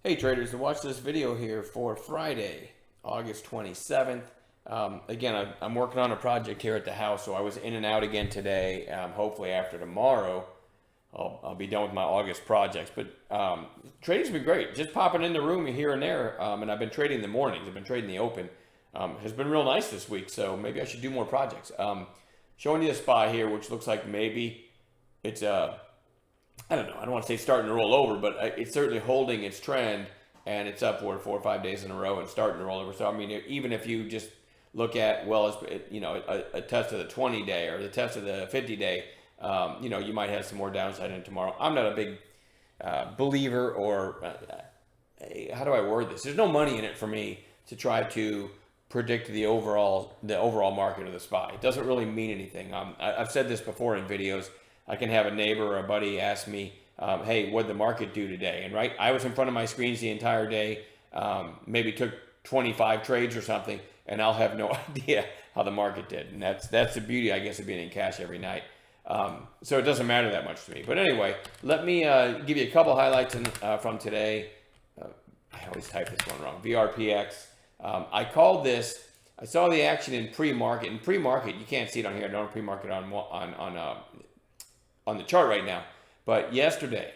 Hey traders, to watch this video here for Friday, August 27th. Again, I'm working on a project here at the house, so I was in and out again today. Hopefully after tomorrow, I'll be done with my August projects. But trading's been great. Just popping in the room here and there, and I've been trading the mornings. I've been trading the open. Has been real nice this week, so maybe I should do more projects. Showing you the SPY here, which looks like maybe it's I don't know. I don't want to say starting to roll over, but it's certainly holding its trend, and it's upward 4 or 5 days in a row and starting to roll over. So I mean, even if you just look at a test of the 20-day or the test of the 50-day, you might have some more downside in tomorrow. I'm not a big believer, or how do I word this? There's no money in it for me to try to predict the overall market of the SPY. It doesn't really mean anything. I've said this before in videos. I can have a neighbor or a buddy ask me, hey, what'd the market do today? And I was in front of my screens the entire day, maybe took 25 trades or something, and I'll have no idea how the market did. And that's the beauty, I guess, of being in cash every night. So it doesn't matter that much to me. But anyway, let me give you a couple highlights from today. I always type this one wrong. VRPX. I called this. I saw the action in pre-market. In pre-market, you can't see it on here. I don't have pre-market on the chart right now, but yesterday,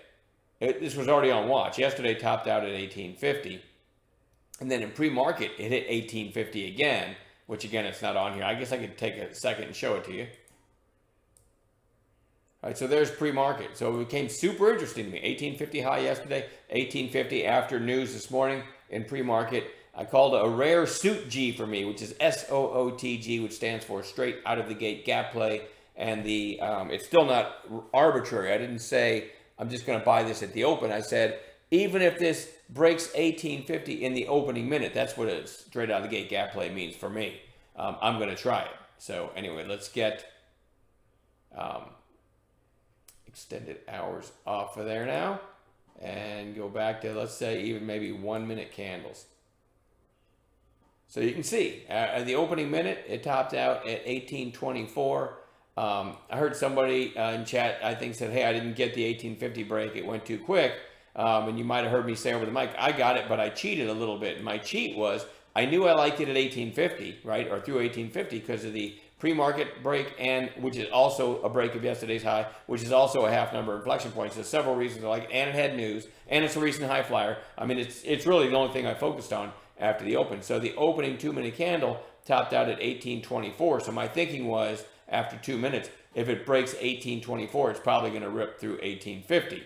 this was already on watch. Yesterday topped out at 1850, and then in pre-market it hit 1850 again, which again it's not on here. I guess I could take a second and show it to you. All right, so there's pre-market. So it became super interesting to me. 1850 high yesterday, 1850 after news this morning in pre-market. I called a rare suit G for me, which is SOOTG, which stands for straight out of the gate gap play. And it's still not arbitrary. I didn't say I'm just going to buy this at the open. I said even if this breaks 1850 in the opening minute, that's what a straight out of the gate gap play means for me. I'm going to try it. So anyway, let's get extended hours off of there now and go back to, let's say, even maybe 1 minute candles. So you can see at the opening minute, it topped out at 1824. I heard somebody in chat, I think, said, hey, I didn't get the 1850 break. It went too quick. And you might have heard me say over the mic, I got it, but I cheated a little bit. And my cheat was I knew I liked it at 1850, right, or through 1850 because of the pre-market break, and which is also a break of yesterday's high, which is also a half number inflection point. So several reasons I like it, and it had news, and it's a recent high flyer. I mean, it's really the only thing I focused on after the open. So the opening 2 minute candle topped out at 1824. So my thinking was, after 2 minutes, if it breaks 1824, it's probably going to rip through 1850.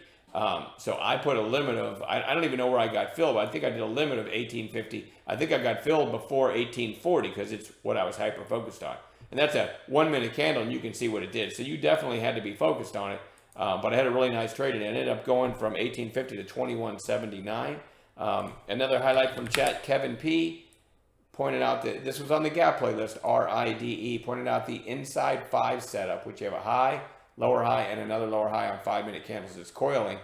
So I put a limit of, I don't even know where I got filled, but I think I did a limit of 1850. I think I got filled before 1840 because it's what I was hyper focused on. And that's a 1 minute candle, and you can see what it did. So you definitely had to be focused on it. But I had a really nice trade, and it ended up going from 1850 to 2179. Another highlight from chat, Kevin P. pointed out that this was on the gap playlist, RIDE, pointed out the inside 5 setup, which you have a high, lower high, and another lower high on 5 minute candles. It's coiling.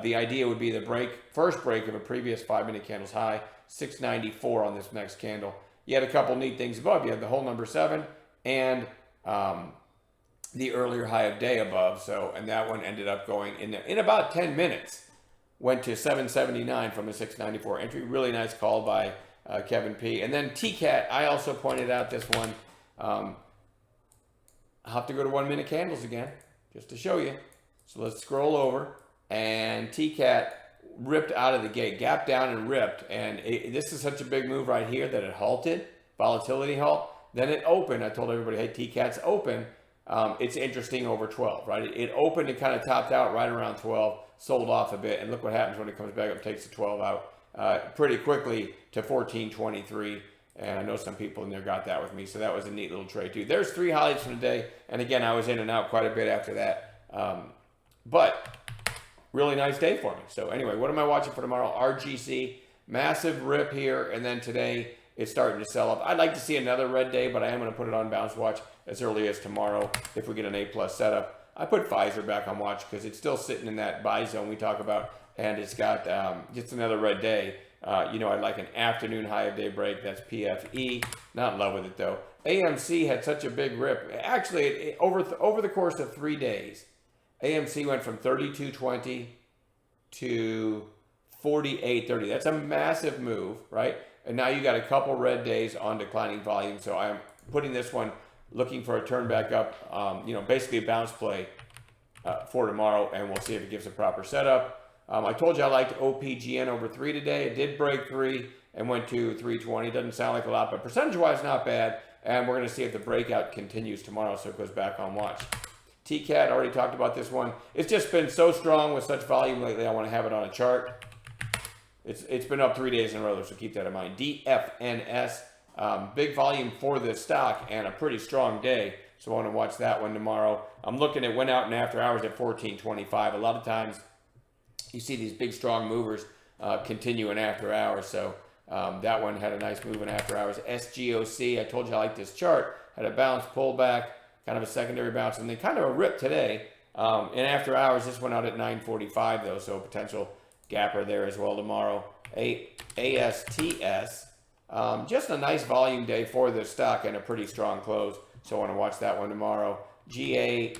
The idea would be the first break of a previous 5 minute candle's high, 694 on this next candle. You had a couple neat things above. You had the whole number 7 and the earlier high of day above. So, and that one ended up going in about 10 minutes, went to 779 from the 694 entry. Really nice call by Kevin P. And then TCAT, I also pointed out this one. I'll have to go to 1 minute candles again just to show you. So let's scroll over, and TCAT ripped out of the gate, gapped down and ripped. And this is such a big move right here that it halted, volatility halt. Then it opened. I told everybody, hey, TCAT's open. It's interesting over 12, right? It opened and kind of topped out right around 12, sold off a bit. And look what happens when it comes back up, takes the 12 out pretty quickly to 1423. And I know some people in there got that with me. So that was a neat little trade too. There's 3 highlights from the day. And again, I was in and out quite a bit after that. But really nice day for me. So anyway, what am I watching for tomorrow? RGC, massive rip here. And then today it's starting to sell up. I'd like to see another red day, but I am going to put it on bounce watch as early as tomorrow if we get an A+ setup. I put Pfizer back on watch because it's still sitting in that buy zone we talk about. And it's got just another red day. I'd like an afternoon high of day break. That's PFE. Not in love with it though. AMC had such a big rip. Actually, over the course of 3 days, AMC went from 32.20 to 48.30. That's a massive move, right? And now you got a couple red days on declining volume. So I'm putting this one looking for a turn back up, basically a bounce play for tomorrow, and we'll see if it gives a proper setup. I told you I liked OPGN over 3 today. It did break 3 and went to 320. Doesn't sound like a lot, but percentage-wise, not bad. And we're going to see if the breakout continues tomorrow, so it goes back on watch. TCAT, already talked about this one. It's just been so strong with such volume lately, I want to have it on a chart. It's been up 3 days in a row, so keep that in mind. DFNS, big volume for this stock and a pretty strong day, so I want to watch that one tomorrow. I'm looking at went out in after hours at 14.25. A lot of times you see these big strong movers continue in after hours, so that one had a nice move in after hours. SGOC, I told you I like this chart, had a bounce pullback, kind of a secondary bounce, and then kind of a rip today. In after hours, this went out at 9.45 though, so potential gapper there as well tomorrow. ASTS, just a nice volume day for this stock and a pretty strong close, so I want to watch that one tomorrow. GAMB,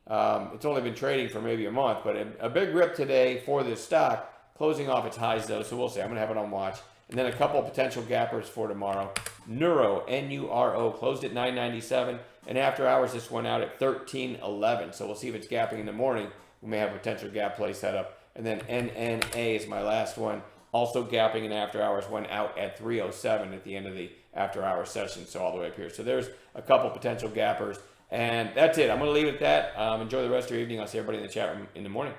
it's only been trading for maybe a month, but a big rip today for this stock, closing off its highs though, so we'll see. I'm going to have it on watch. And then a couple potential gappers for tomorrow. Neuro, N-U-R-O, closed at 9.97, and after hours this went out at 13.11, so we'll see if it's gapping in the morning. We may have a potential gap play set up. And then NNA is my last one, also gapping in after hours, went out at 3.07 at the end of the after hours session, so all the way up here. So there's a couple potential gappers. And that's it. I'm going to leave it at that. Enjoy the rest of your evening. I'll see everybody in the chat room in the morning.